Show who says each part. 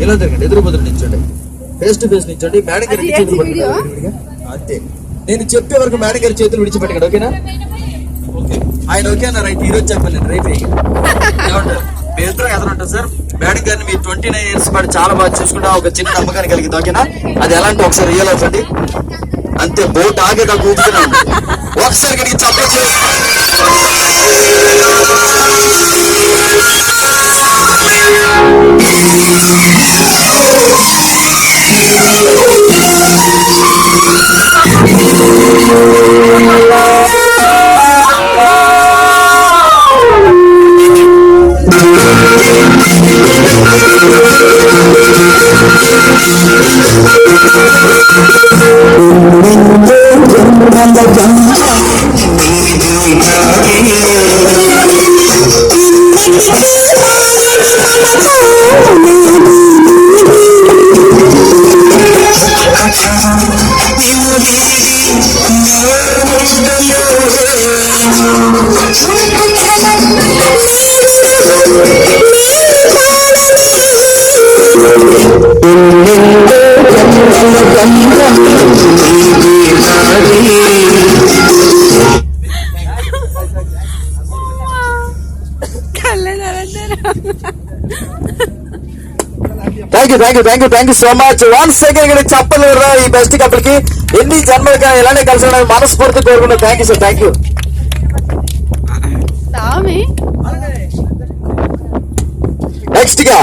Speaker 1: ఇలా జరగండి, ఎదురు బదులు నిల్చోండి, ఫేస్ టు ఫేస్ నిల్చోండి. మేడం గారి చేతులు పట్టుకోండి అంతే. నేను చెప్పే వరకు మేడం గారి చేతులు విడిచిపెట్టండి, ఓకేనా? ఓకే, ఆయన ఓకేనా? రైట్, ఈరోజు చెప్పండి రైట్. ఏమంటారు? మీ ఇద్దరు ఎదురుంటారు సార్. మేడం గారిని మీరు 29 years పాటు చాలా బాగా చూసుకుంటా ఒక చిన్న నమ్మకాన్ని కలిగింది, ఓకేనా? అది ఎలా అంటే ఒకసారి రియల్ అవుతుంది అంతే. బోట్ ఆగేదా కూర్చున్నా ఒకసారి కడిగి చెప్పచ్చు. Thank you so much. Once again ఇక్కడ చెప్పలేరు ఈ బెస్ట్ కపుల్ కి ఎన్ని జన్మలుగా ఇలానే కలిసి ఉండడానికి మనస్ఫూర్తి కోరుకుంటున్నాను. Thank you sir, thank you. Next గా